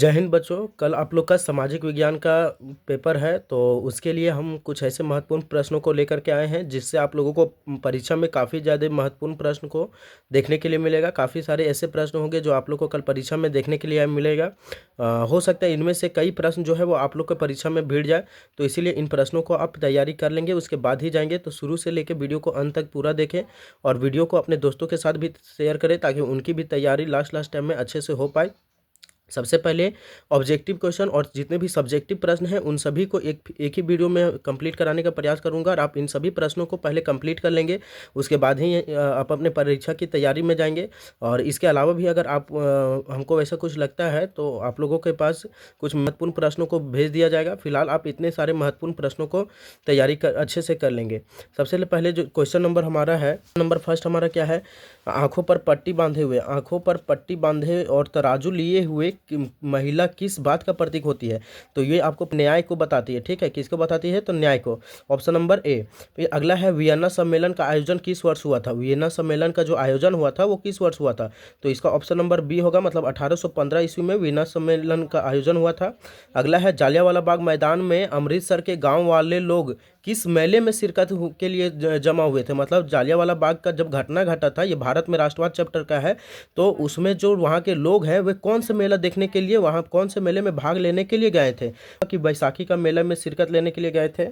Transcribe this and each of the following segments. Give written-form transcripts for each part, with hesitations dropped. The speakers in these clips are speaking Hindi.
जय हिंद बच्चों। कल आप लोग का सामाजिक विज्ञान का पेपर है, तो उसके लिए हम कुछ ऐसे महत्वपूर्ण प्रश्नों को लेकर के आए हैं जिससे आप लोगों को परीक्षा में काफ़ी ज़्यादा महत्वपूर्ण प्रश्न को देखने के लिए मिलेगा। काफ़ी सारे ऐसे प्रश्न होंगे जो आप लोग को कल परीक्षा में देखने के लिए मिलेगा। हो सकता है इनमें से कई प्रश्न जो है वो आप लोग के परीक्षा में भिड़ जाए, तो इसीलिए इन प्रश्नों को आप तैयारी कर लेंगे, उसके बाद ही जाएंगे। तो शुरू से लेकर वीडियो को अंत तक पूरा देखें और वीडियो को अपने दोस्तों के साथ भी शेयर करें ताकि उनकी भी तैयारी लास्ट टाइम में अच्छे से हो पाए। सबसे पहले ऑब्जेक्टिव क्वेश्चन और जितने भी सब्जेक्टिव प्रश्न हैं उन सभी को एक ही वीडियो में कंप्लीट कराने का प्रयास करूंगा, और आप इन सभी प्रश्नों को पहले कंप्लीट कर लेंगे, उसके बाद ही आप अपने परीक्षा की तैयारी में जाएंगे। और इसके अलावा भी अगर आप हमको ऐसा कुछ लगता है तो आप लोगों के पास कुछ महत्वपूर्ण प्रश्नों को भेज दिया जाएगा। फिलहाल आप इतने सारे महत्वपूर्ण प्रश्नों को तैयारी अच्छे से कर लेंगे। सबसे पहले जो क्वेश्चन नंबर हमारा है, नंबर फर्स्ट हमारा क्या है? आंखों पर पट्टी बांधे हुए, आंखों पर पट्टी बांधे और तराजू लिए हुए महिला किस बात का प्रतीक होती है? तो ये आपको न्याय को बताती है। ठीक है, किसको बताती है? तो न्याय को। Option number A. फिर अगला है, वियना सम्मेलन का आयोजन किस वर्ष हुआ था? वियना सम्मेलन का जो आयोजन हुआ था वो किस वर्ष हुआ था? तो इसका ऑप्शन नंबर बी होगा, मतलब 1815 ईस्वी में वियना सम्मेलन का आयोजन हुआ था। अगला है, जालियांवाला बाग मैदान में अमृतसर के गांव वाले लोग किस मेले में शिरकत के लिए जमा हुए थे? मतलब जालियांवाला बाग का जब घटना घटा था, ये भारत में राष्ट्रवाद चैप्टर का है, तो उसमें जो वहाँ के लोग हैं वे कौन से मेला देखने के लिए, वहाँ कौन से मेले में भाग लेने के लिए गए थे? कि बैसाखी का मेला में शिरकत लेने के लिए गए थे।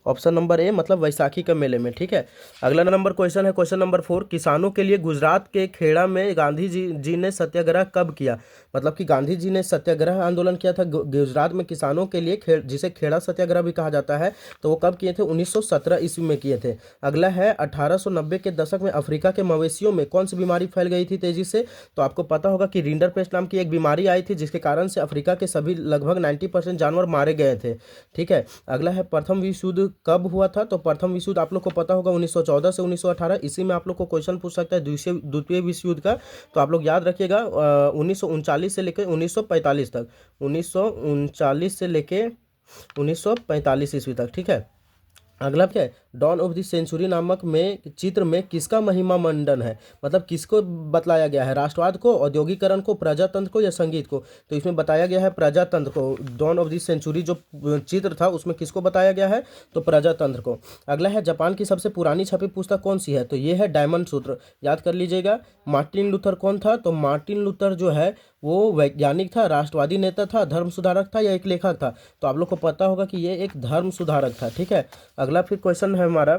ऑप्शन नंबर ए, मतलब वैसाखी का मेले में। ठीक है, अगला नंबर क्वेश्चन है, क्वेश्चन नंबर 4। किसानों के लिए गुजरात के खेड़ा में गांधी जी ने सत्याग्रह कब किया? मतलब कि गांधी जी ने सत्याग्रह आंदोलन किया था गुजरात में किसानों के लिए, जिसे खेड़ा सत्याग्रह भी कहा जाता है, तो वो कब किए थे? 1917 ईस्वी में किए थे। अगला है, 1890 के दशक में अफ्रीका के मवेशियों में कौन सी बीमारी फैल गई थी तेजी से? तो आपको पता होगा कि रिंडरपेस्ट नाम की एक बीमारी आई थी जिसके कारण से अफ्रीका के सभी लगभग 90% जानवर मारे गए थे। ठीक है, अगला है, प्रथम विश्व युद्ध कब हुआ था? तो प्रथम विश्व युद्ध आप लोग को पता होगा 1914 से 1918। इसी में आप लोग को क्वेश्चन पूछ सकता है द्वितीय विश्व युद्ध का, तो आप लोग याद रखिएगा 1939 से लेकर 1945 तक, 1939 से लेकर 1945 ईस्वी तक। ठीक है, अगला क्या है? डॉन ऑफ द सेंचुरी नामक में चित्र में किसका महिमा मंडन है? मतलब किसको बतलाया गया है? राष्ट्रवाद को, औद्योगिकरण को, प्रजातंत्र को या संगीत को? तो इसमें बताया गया है प्रजातंत्र को। डॉन ऑफ द सेंचुरी जो चित्र था उसमें किसको बताया गया है? तो प्रजातंत्र को। अगला है, जापान की सबसे पुरानी छपी पुस्तक कौन सी है? तो ये है डायमंड सूत्र, याद कर लीजिएगा। मार्टिन लूथर कौन था? तो मार्टिन लूथर जो है वो वैज्ञानिक था, राष्ट्रवादी नेता था, धर्म सुधारक था या एक लेखक था? तो आप लोग को पता होगा कि ये एक धर्म सुधारक था। ठीक है, अगला फिर क्वेश्चन है हमारा,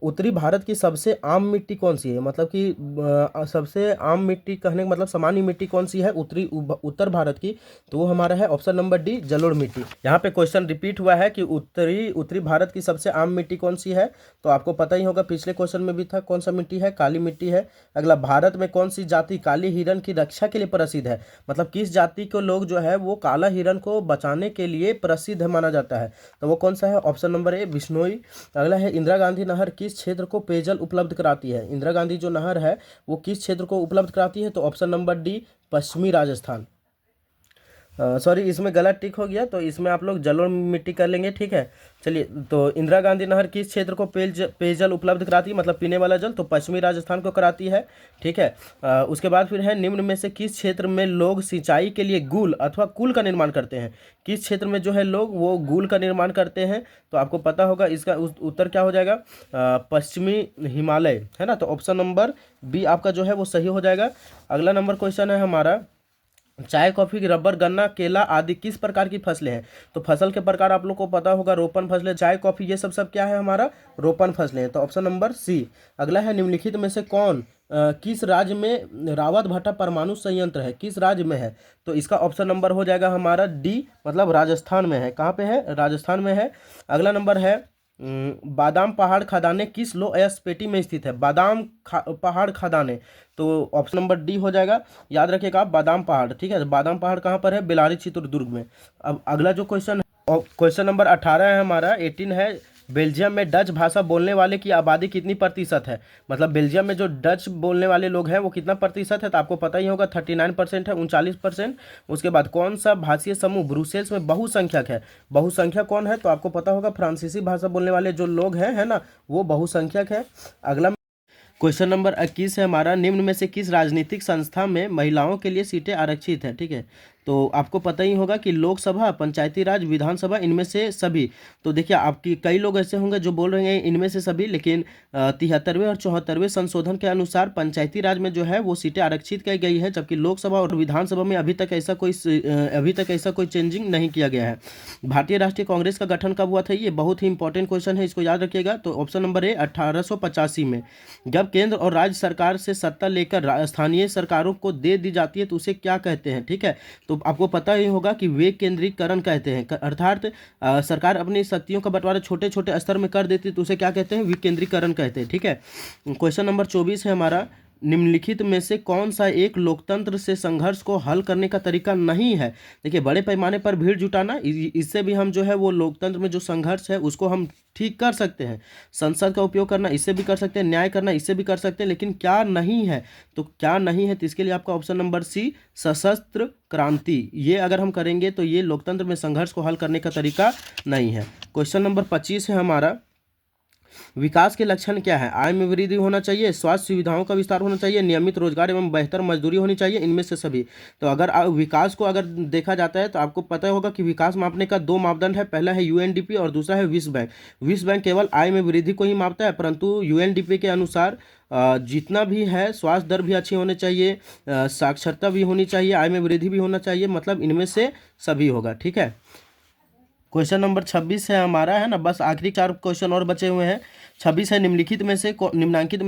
उत्तरी भारत की सबसे आम मिट्टी कौन सी है? मतलब कि सबसे आम मिट्टी कहने का मतलब सामान्य मिट्टी कौन सी है उत्तर भारत की? तो वो हमारा है ऑप्शन नंबर डी, जलोढ़ मिट्टी। यहाँ पे क्वेश्चन रिपीट हुआ है कि उत्तरी भारत की सबसे आम मिट्टी कौन सी है? तो आपको पता ही होगा, पिछले क्वेश्चन में भी था, कौन सा मिट्टी है? काली मिट्टी है। अगला, भारत में कौन सी जाति काली हिरण की रक्षा के लिए प्रसिद्ध है? मतलब किस जाति के लोग जो है वो काला हिरण को बचाने के लिए प्रसिद्ध माना जाता है? तो वो कौन सा है? Option number A, Bishnoi. अगला है, इंदिरा गांधी नहर किस क्षेत्र को पेयजल उपलब्ध कराती है? इंदिरा गांधी जो नहर है वो किस क्षेत्र को उपलब्ध कराती है? तो ऑप्शन नंबर डी, पश्चिमी राजस्थान। सॉरी, इसमें गलत टिक हो गया, तो इसमें आप लोग जलोढ़ मिट्टी कर लेंगे। ठीक है, चलिए, तो इंदिरा गांधी नहर किस क्षेत्र को पेयजल उपलब्ध कराती है, मतलब पीने वाला जल? तो पश्चिमी राजस्थान को कराती है। ठीक है, उसके बाद फिर है, निम्न में से किस क्षेत्र में लोग सिंचाई के लिए गूल अथवा कुल का निर्माण करते हैं? किस क्षेत्र में जो है लोग वो गूल का निर्माण करते हैं? तो आपको पता होगा इसका उत्तर क्या हो जाएगा? पश्चिमी हिमालय, है ना। तो ऑप्शन नंबर बी आपका जो है वो सही हो जाएगा। अगला नंबर क्वेश्चन है हमारा, चाय, कॉफी, रबर, गन्ना, केला आदि किस प्रकार की फसलें हैं? तो फसल के प्रकार आप लोग को पता होगा, रोपण फसलें, चाय, कॉफी, ये सब क्या है हमारा? रोपण फसलें हैं। तो ऑप्शन नंबर सी। अगला है, निम्नलिखित में से कौन किस राज्य में रावत भट्टा परमाणु संयंत्र है? किस राज्य में है? तो इसका ऑप्शन नंबर हो जाएगा हमारा डी, मतलब राजस्थान में है। कहाँ पे है? राजस्थान में है। अगला नंबर है, बादाम पहाड़ खदानें किस लो अयस्क में स्थित है? पहाड़ खदानें, तो ऑप्शन नंबर डी हो जाएगा। याद रखिएगा आप, बादाम पहाड़। ठीक है, बादाम पहाड़ कहाँ पर है? बेलारी चित्रदुर्ग में। अब अगला जो क्वेश्चन है, क्वेश्चन नंबर 18 है हमारा, 18 है, बेल्जियम में डच भाषा बोलने वाले की आबादी कितनी प्रतिशत है? मतलब बेल्जियम में जो डच बोलने वाले लोग हैं वो कितना प्रतिशत है? तो आपको पता ही होगा 39% है, 39%। उसके बाद कौन सा भाषीय समूह ब्रुसेल्स में बहुसंख्यक है? बहुसंख्यक कौन है? तो आपको पता होगा फ्रांसीसी भाषा बोलने वाले जो लोग हैं, है ना, वो बहुसंख्यक है। अगला क्वेश्चन नंबर 21 है हमारा, निम्न में से किस राजनीतिक संस्था में महिलाओं के लिए सीटें आरक्षित है। ठीक है, तो आपको पता ही होगा कि लोकसभा, पंचायती राज, विधानसभा, इनमें से सभी। तो देखिए, आपकी कई लोग ऐसे होंगे जो बोल रहे हैं इनमें से सभी, लेकिन 73वें और 74वें संशोधन के अनुसार पंचायती राज में जो है वो सीटें आरक्षित की गई है, जबकि लोकसभा और विधानसभा में अभी तक ऐसा कोई चेंजिंग नहीं किया गया है। भारतीय राष्ट्रीय कांग्रेस का गठन कब हुआ था, ये बहुत ही इंपॉर्टेंट क्वेश्चन है, इसको याद रखिएगा। तो ऑप्शन नंबर ए 1885 में। जब केंद्र और राज्य सरकार से सत्ता लेकर स्थानीय सरकारों को दे दी जाती है तो उसे क्या कहते हैं। ठीक है, तो आपको पता ही होगा कि विकेंद्रीकरण कहते हैं, अर्थात सरकार अपनी शक्तियों का बंटवारा छोटे छोटे स्तर में कर देती है तो उसे क्या कहते हैं, विकेंद्रीकरण कहते हैं। ठीक है, क्वेश्चन नंबर 24 है हमारा, निम्नलिखित में से कौन सा एक लोकतंत्र से संघर्ष को हल करने का तरीका नहीं है। देखिए, बड़े पैमाने पर भीड़ जुटाना, इससे भी हम जो है वो लोकतंत्र में जो संघर्ष है उसको हम ठीक कर सकते हैं। संसद का उपयोग करना, इससे भी कर सकते हैं। न्याय करना, इससे भी कर सकते हैं। लेकिन क्या नहीं है, तो क्या नहीं है, तो इसके लिए आपका ऑप्शन नंबर सी, सशस्त्र क्रांति, ये अगर हम करेंगे तो ये लोकतंत्र में संघर्ष को हल करने का तरीका नहीं है। क्वेश्चन नंबर 25 है हमारा, विकास के लक्षण क्या है। आय में वृद्धि होना चाहिए, स्वास्थ्य सुविधाओं का विस्तार होना चाहिए, नियमित रोजगार एवं बेहतर मजदूरी होनी चाहिए, इनमें से सभी। तो अगर विकास को अगर देखा जाता है तो आपको पता होगा कि विकास मापने का दो मापदंड है, पहला है यूएनडीपी और दूसरा है विश्व बैंक। विश्व बैंक केवल आय में वृद्धि को ही मापता है, परंतु यूएनडीपी के अनुसार जितना भी है, स्वास्थ्य दर भी अच्छी होनी चाहिए, साक्षरता भी होनी चाहिए, आय में वृद्धि भी होना चाहिए, मतलब इनमें से सभी होगा। ठीक है, क्वेश्चन नंबर 26 है हमारा, है ना, बस आखिरी 4 क्वेश्चन और बचे हुए हैं। 26 है, निम्नलिखित में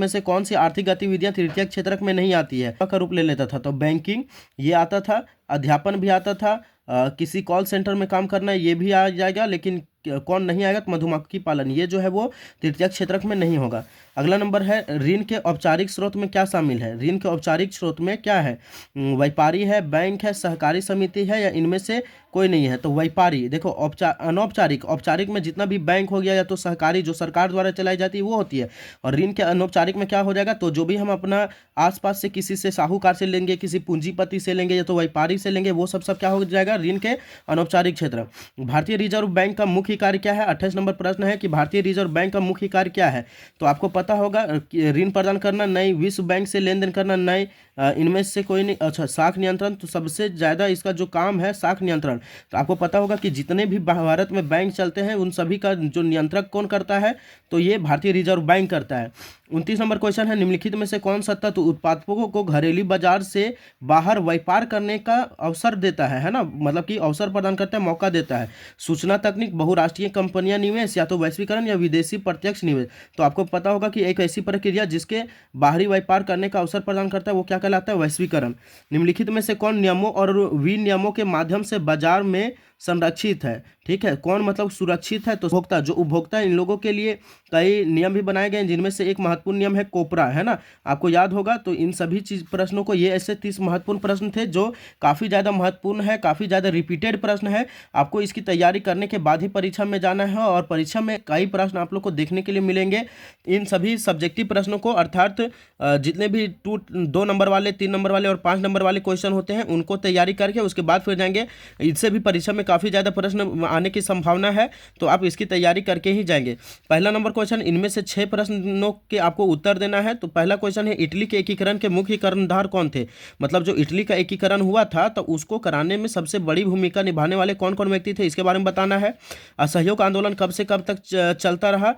से कौन सी आर्थिक गतिविधियां तृतीय क्षेत्र में नहीं आती है, का रूप ले लेता था। तो बैंकिंग ये आता था, अध्यापन भी आता था, किसी कॉल सेंटर में काम करना ये भी आ जाएगा, लेकिन कौन नहीं आएगा, तो मधुमक्खी पालन, ये जो है वो तृतीय क्षेत्र में नहीं होगा। अगला नंबर है, ऋण के औपचारिक स्रोत में क्या शामिल है। ऋण के औपचारिक स्रोत में क्या है, व्यापारी है, बैंक है, सहकारी समिति है, या इनमें से कोई नहीं है। तो व्यापारी, देखो अनौपचारिक, औपचारिक में जितना भी बैंक हो गया या तो सहकारी जो सरकार द्वारा चलाई जाती है वो होती है, और ऋण के अनौपचारिक में क्या हो जाएगा, तो जो भी हम अपना आसपास से किसी से साहूकार से लेंगे, किसी पूंजीपति से लेंगे या तो व्यापारी से लेंगे, वो सब क्या हो जाएगा, ऋण के अनौपचारिक क्षेत्र। भारतीय रिजर्व बैंक का मुख्य कार्य क्या है। 28 नंबर प्रश्न है कि भारतीय रिजर्व बैंक का मुख्य कार्य क्या है। तो आपको पता होगा ऋण प्रदान करना नहीं, विश्व बैंक से लेन देन करना नहीं, इनमें से कोई नहीं। अच्छा, शाख नियंत्रण, तो सबसे ज़्यादा इसका जो काम है शाख नियंत्रण। तो आपको पता होगा कि जितने भी भारत में बैंक चलते हैं उन सभी का जो नियंत्रक कौन करता है, तो ये भारतीय रिजर्व बैंक करता है। 29 नंबर क्वेश्चन है, निम्नलिखित में से कौन सा तत्व उत्पादकों को घरेलू बाजार से बाहर व्यापार करने का अवसर देता है ना, मतलब कि अवसर प्रदान करता है, मौका देता है। सूचना तकनीक, बहुराष्ट्रीय कंपनियां, निवेश, या तो वैश्वीकरण या विदेशी प्रत्यक्ष निवेश। तो आपको पता होगा कि एक ऐसी प्रक्रिया जिसके बाहरी व्यापार करने का अवसर प्रदान करता है वो क्या कहलाता है, वैश्वीकरण। निम्नलिखित में से कौन नियमों और विनियमों के माध्यम से बाजार में संरक्षित है। ठीक है, कौन मतलब सुरक्षित है, तो उपभोक्ता, जो उपभोक्ता है इन लोगों के लिए कई नियम भी बनाए गए हैं, जिनमें से एक महत्वपूर्ण नियम है कोपरा, है ना, आपको याद होगा। तो इन सभी प्रश्नों को, ये ऐसे 30 महत्वपूर्ण प्रश्न थे जो काफ़ी ज़्यादा महत्वपूर्ण है, काफ़ी ज़्यादा रिपीटेड प्रश्न है। आपको इसकी तैयारी करने के बाद ही परीक्षा में जाना है, और परीक्षा में कई प्रश्न आप लोग को देखने के लिए मिलेंगे। इन सभी सब्जेक्टिव प्रश्नों को, अर्थात जितने भी 2 नंबर वाले, 3 नंबर वाले और 5 नंबर वाले क्वेश्चन होते हैं उनको तैयारी करके उसके बाद फिर जाएंगे। इससे भी परीक्षा में काफ़ी ज़्यादा प्रश्न आने की संभावना है, तो आप इसकी तैयारी करके ही जाएंगे। पहला नंबर क्वेश्चन, इनमें से 6 प्रश्नों के आपको उत्तर देना है। तो पहला क्वेश्चन है, इटली के एकीकरण के मुख्य कर्णधार कौन थे। मतलब जो इटली का एकीकरण हुआ था तो उसको कराने में सबसे बड़ी भूमिका निभाने वाले कौन कौन व्यक्ति थे, इसके बारे में बताना है। असहयोग आंदोलन कब से कब तक चलता रहा,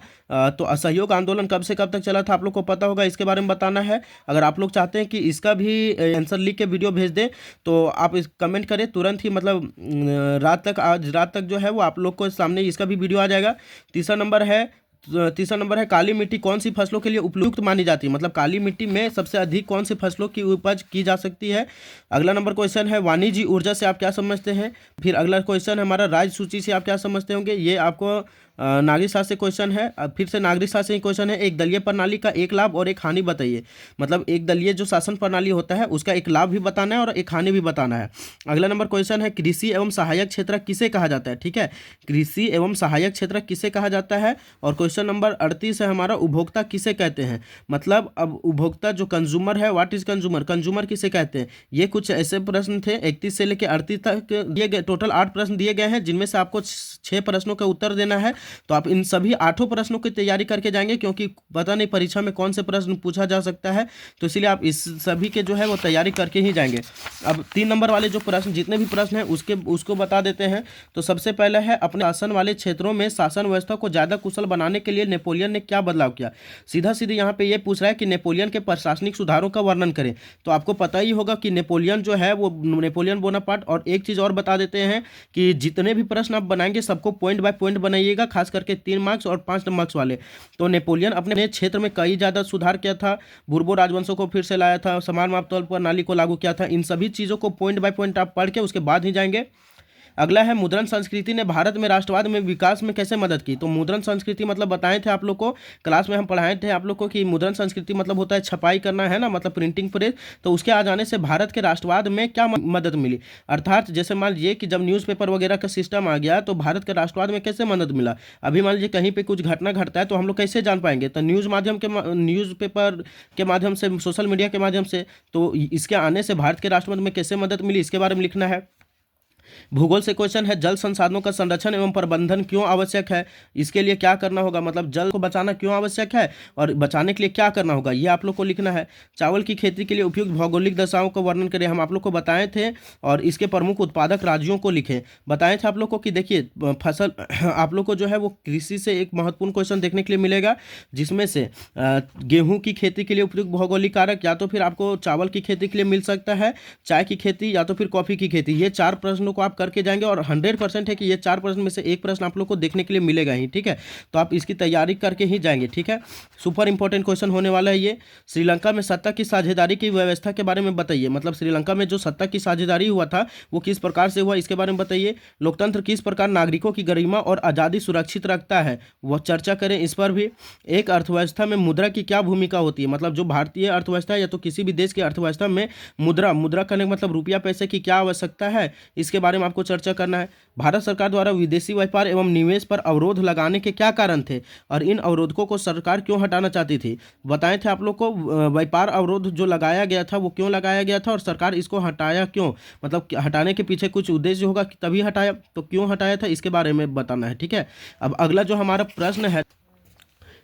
तो असहयोग आंदोलन कब से कब तक चला था आप लोग को पता होगा, इसके बारे में बताना है। अगर आप लोग चाहते हैं कि इसका भी आंसर लिख के वीडियो भेज दें तो आप इस कमेंट करें तुरंत ही, मतलब आज रात तक जो है वो आप लोग को सामने इसका भी वीडियो आ जाएगा। तीसरा नंबर है काली मिट्टी कौन सी फसलों के लिए उपयुक्त मानी जाती है, मतलब काली मिट्टी में सबसे अधिक कौन सी फसलों की उपज की जा सकती है। अगला नंबर क्वेश्चन है, वाणिज्य ऊर्जा से आप क्या समझते हैं। फिर अगला क्वेश्चन है हमारा, राज्य सूची से आप क्या समझते होंगे। ये आपको नागरिक शास्त्र से क्वेश्चन है। अब फिर से नागरिक शास्त्र से क्वेश्चन है, एक दलीय प्रणाली का एक लाभ और एक हानि बताइए। मतलब एक दलीय जो शासन प्रणाली होता है उसका एक लाभ भी बताना है और एक हानि भी बताना है। अगला नंबर क्वेश्चन है, कृषि एवं सहायक क्षेत्र किसे कहा जाता है। ठीक है, कृषि एवं सहायक क्षेत्र किसे कहा जाता है। और क्वेश्चन क्वेश्चन नंबर 38 है हमारा, उपभोक्ता किसे कहते हैं। मतलब अब उपभोक्ता जो कंज्यूमर है, व्हाट इज कंज्यूमर, कंज्यूमर किसे कहते हैं। ये कुछ ऐसे प्रश्न थे 31 से लेकर 38 तक दिए गए, टोटल 8 प्रश्न दिए गए हैं, जिनमें से आपको 6 प्रश्नों का उत्तर देना है। तो आप इन सभी 8 प्रश्नों की तैयारी करके जाएंगे, क्योंकि पता नहीं परीक्षा में कौन से प्रश्न पूछा जा सकता है, तो इसलिए आप इस सभी के जो है वो तैयारी करके ही जाएंगे। अब 3 नंबर वाले जो प्रश्न, जितने भी प्रश्न हैं उसको बता देते हैं। तो सबसे पहला है, अपने शासन वाले क्षेत्रों में शासन व्यवस्था को ज़्यादा कुशल बनाने के लिए नेपोलियन ने क्या बदलाव किया। सीधा सीधे यहाँ पे ये पूछ रहा है कि नेपोलियन के प्रशासनिक सुधारों का वर्णन करें। तो आपको पता ही होगा कि नेपोलियन जो है वो नेपोलियन बोनापार्ट। और एक चीज़ और बता देते हैं कि जितने भी प्रश्न आप बनाएंगे सबको पॉइंट बाय पॉइंट बनाइएगा, खास करके 3 मार्क्स और 5 मार्क्स वाले। तो नेपोलियन अपने क्षेत्र में कई ज़्यादा सुधार किया था, बुर्बो राजवंशों को फिर से लाया था, समान मापतौल प्रणाली को लागू किया था। इन सभी चीज़ों को पॉइंट बाय पॉइंट आप पढ़ के उसके बाद ही जाएंगे। अगला है, मुद्रण संस्कृति ने भारत में राष्ट्रवाद में विकास में कैसे मदद की। तो मुद्रण संस्कृति मतलब बताए थे आप लोग को, क्लास में हम पढ़ाए थे आप लोग को कि मुद्रण संस्कृति मतलब होता है छपाई करना, है ना, मतलब प्रिंटिंग प्रेस। तो उसके आ जाने से भारत के राष्ट्रवाद में क्या मदद मिली, अर्थात जैसे मान लीजिए कि जब न्यूज़पेपर वगैरह का सिस्टम आ गया तो भारत के राष्ट्रवाद में कैसे मदद मिला। अभी मान लीजिए कहीं पर कुछ घटना घटता है तो हम लोग कैसे जान पाएंगे, तो न्यूज़पेपर के माध्यम से, सोशल मीडिया के माध्यम से। तो इसके आने से भारत के राष्ट्रवाद में कैसे मदद मिली, इसके बारे में लिखना है। भूगोल से क्वेश्चन है, जल संसाधनों का संरक्षण एवं प्रबंधन क्यों आवश्यक है, इसके लिए क्या करना होगा, मतलब जल को बचाना क्यों आवश्यक है और बचाने के लिए क्या करना होगा, ये आप लोग को लिखना है। चावल की खेती के लिए उपयुक्त भौगोलिक दशाओं का वर्णन करें, हम आप लोग को बताए थे, और इसके प्रमुख उत्पादक राज्यों को लिखें। बताए थे आप लोग को कि देखिए फसल आप लोग को जो है वो कृषि से एक महत्वपूर्ण क्वेश्चन देखने के लिए मिलेगा, जिसमें से गेहूं की खेती के लिए उपयुक्त भौगोलिक कारक, या तो फिर आपको चावल की खेती के लिए मिल सकता है, चाय की खेती, या तो फिर कॉफी की खेती। ये 4 प्रश्नों को आप करके जाएंगे और 100% है कि ये 4 प्रश्न में से एक प्रश्न आप लोग को देखने के लिए मिलेगा ही, ठीक है। तो आप इसकी तैयारी करके ही जाएंगे, ठीक है। सुपर इंपॉर्टेंट क्वेश्चन होने वाला है ये। श्रीलंका में सत्ता की साझेदारी की व्यवस्था के बारे में बताइए, मतलब श्रीलंका में जो सत्ता की साझेदारी हुआ था वो किस प्रकार से हुआ, इसके बारे में बताइए। लोकतंत्र किस प्रकार नागरिकों की गरिमा और आज़ादी सुरक्षित रखता है, वह चर्चा करें, इस पर भी। एक अर्थव्यवस्था में मुद्रा की क्या भूमिका होती है, मतलब जो भारतीय अर्थव्यवस्था या तो किसी भी देश की अर्थव्यवस्था में मुद्रा करने का मतलब रुपया पैसे की क्या आवश्यकता है, इसके बारे में आपको चर्चा करना है। भारत सरकार द्वारा विदेशी व्यापार एवं निवेश पर अवरोध लगाने के क्या कारण थे और इन अवरोधों को सरकार क्यों हटाना चाहती थी। बताए थे आप लोग को व्यापार अवरोध जो लगाया गया था वो क्यों लगाया गया था और सरकार इसको हटाया क्यों, मतलब हटाने के पीछे कुछ उद्देश्य होगा कि तभी हटाया, तो क्यों हटाया था इसके बारे में बताना है, ठीक है। अब अगला जो हमारा प्रश्न है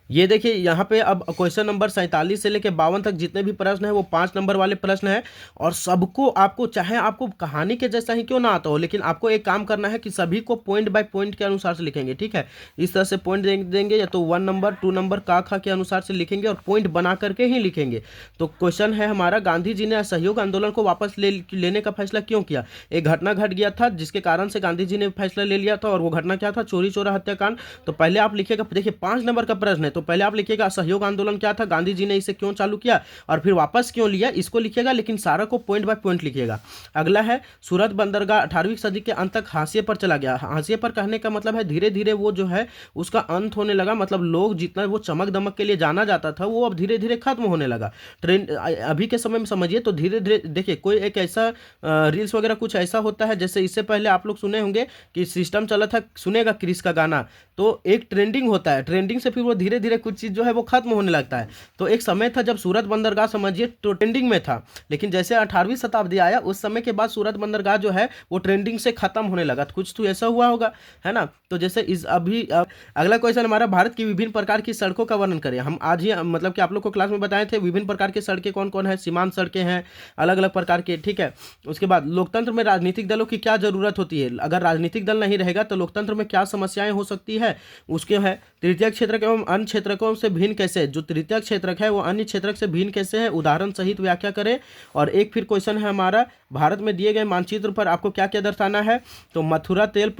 ये देखिए, यहाँ पे अब क्वेश्चन नंबर 47 से लेकर 52 तक जितने भी प्रश्न हैं वो 5 नंबर वाले प्रश्न हैं, और सबको आपको, चाहे आपको कहानी के जैसा ही क्यों ना आता हो, लेकिन आपको एक काम करना है कि सभी को पॉइंट बाय पॉइंट के अनुसार से लिखेंगे, ठीक है। इस तरह से पॉइंट देंगे, या तो 1 नंबर 2 नंबर का खा के अनुसार से लिखेंगे और पॉइंट बना करके ही लिखेंगे। तो क्वेश्चन है हमारा, गांधी जी ने असहयोग आंदोलन को वापस लेने का फैसला क्यों किया। एक घटना घट गया था जिसके कारण से गांधी जी ने फैसला ले लिया था, और वो घटना क्या था, चोरी चोरा हत्याकांड। तो पहले आप लिखिएगा, देखिए 5 नंबर का प्रश्न है, तो पहले आप लिखिएगा असहयोग आंदोलन क्या था, गांधी जी ने इसे क्यों चालू किया और फिर वापस क्यों लिया, इसको लिखिएगा, लेकिन सारा को पॉइंट बाय पॉइंट लिखिएगा। अगला है, सूरत बंदरगाह 18वीं सदी के अंत तक हाशिए पर चला गया। हाशिए पर कहने का मतलब है धीरे धीरे वो जो है उसका अंत होने लगा, मतलब लोग जितना वो चमक दमक के लिए जाना जाता था वो अब धीरे धीरे खत्म होने लगा। ट्रेंड अभी के समय में समझिए तो धीरे धीरे, देखिए कोई एक ऐसा रील्स वगैरह कुछ ऐसा होता है, जैसे इससे पहले आप लोग सुने होंगे कि सिस्टम चला था, सुनेगा क्रिस का गाना, तो एक ट्रेंडिंग होता है, ट्रेंडिंग से फिर वो धीरे धीरे कुछ चीज़ जो है वो खत्म होने लगता है। तो एक समय था जब सूरत बंदरगाह समझिए तो ट्रेंडिंग में था, लेकिन जैसे 18वीं शताब्दी आया उस समय के बाद सूरत बंदरगाह जो है वो ट्रेंडिंग से खत्म होने लगा। तो कुछ तो ऐसा हुआ होगा, है ना। तो जैसे इस अगला क्वेश्चन हमारा, भारत की विभिन्न प्रकार की सड़कों का वर्णन करें। हम आज ही मतलब कि आप लोग को क्लास में बताए थे विभिन्न प्रकार की सड़कें कौन कौन है, सीमांत सड़कें हैं अलग अलग प्रकार के, ठीक है। उसके बाद लोकतंत्र में राजनीतिक दलों की क्या जरूरत होती है, अगर राजनीतिक दल नहीं रहेगा तो लोकतंत्र में क्या समस्याएं हो सकती है, उसके है। तृतीय क्षेत्रक एवं अन्य क्षेत्रकों से भिन्न कैसे, जो तृतीय क्षेत्रक है वो अन्य क्षेत्रक से भिन्न कैसे है, उदाहरण सहित व्याख्या करें। और एक फिर क्वेश्चन है हमारा, भारत में दिए गए मानचित्र पर आपको क्या क्या दर्शाना है। तो मथुरा तेल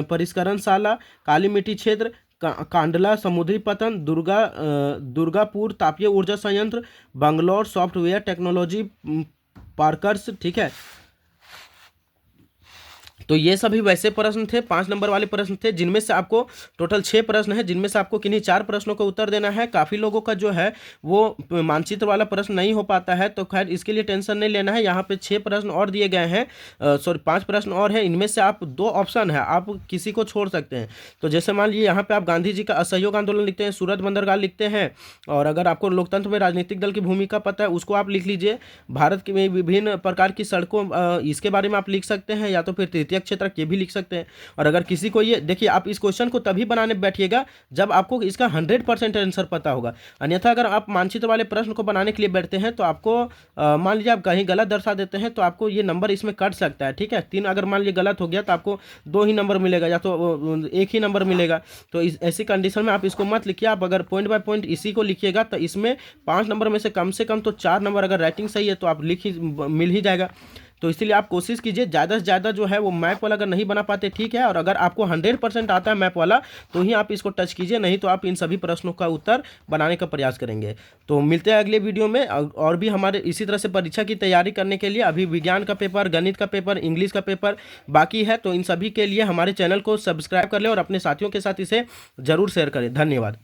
परिष्करणशाला, काली मिट्टी क्षेत्र, कांडला समुद्री पतन, दुर्गापुर तापीय ऊर्जा संयंत्र, बंगलौर सॉफ्टवेयर टेक्नोलॉजी पार्कर्स, ठीक है। तो ये सभी वैसे प्रश्न थे, 5 नंबर वाले प्रश्न थे, जिनमें से आपको टोटल 6 प्रश्न है, जिनमें से आपको किन्हीं 4 प्रश्नों का उत्तर देना है। काफ़ी लोगों का जो है वो मानचित्र वाला प्रश्न नहीं हो पाता है, तो खैर इसके लिए टेंशन नहीं लेना है। यहाँ पे 6 प्रश्न और दिए गए हैं, सॉरी 5 प्रश्न और हैं। इनमें से आप 2 ऑप्शन है, आप किसी को छोड़ सकते हैं। तो जैसे मान लीजिए यहाँ पे आप गांधी जी का असहयोग आंदोलन लिखते हैं, सूरत बंदरगाह लिखते हैं, और अगर आपको लोकतंत्र में राजनीतिक दल की भूमिका पता है उसको आप लिख लीजिए। भारत की में विभिन्न प्रकार की सड़कों, इसके बारे में आप लिख सकते हैं, या तो फिर तृतीय क्षेत्र के भी लिख सकते हैं। और अगर किसी को ये देखिए, आप इस क्वेश्चन को तभी बनाने बैठिएगा जब आपको इसका 100% आंसर पता होगा। अन्यथा अगर आप मानचित्र वाले प्रश्न को बनाने के लिए बैठते हैं तो आपको मान लीजिए आप कहीं गलत दर्शा देते हैं तो आपको ये नंबर इसमें कट सकता है, ठीक है। 3 अगर मान लीजिए गलत हो गया तो आपको 2 ही नंबर मिलेगा, या तो 1 ही नंबर मिलेगा। तो इस ऐसी कंडीशन में आप इसको मत लिखिए। आप अगर पॉइंट बाय पॉइंट इसी को लिखिएगा तो इसमें 5 नंबर में से कम तो 4 नंबर अगर राइटिंग सही है तो आप मिल ही जाएगा। तो इसीलिए आप कोशिश कीजिए ज़्यादा से ज़्यादा जो है वो मैप वाला अगर नहीं बना पाते ठीक है, और अगर आपको 100% आता है मैप वाला तो ही आप इसको टच कीजिए, नहीं तो आप इन सभी प्रश्नों का उत्तर बनाने का प्रयास करेंगे। तो मिलते हैं अगले वीडियो में। और भी हमारे इसी तरह से परीक्षा की तैयारी करने के लिए अभी विज्ञान का पेपर, गणित का पेपर, इंग्लिश का पेपर बाकी है, तो इन सभी के लिए हमारे चैनल को सब्सक्राइब कर लें और अपने साथियों के साथ इसे ज़रूर शेयर करें। धन्यवाद।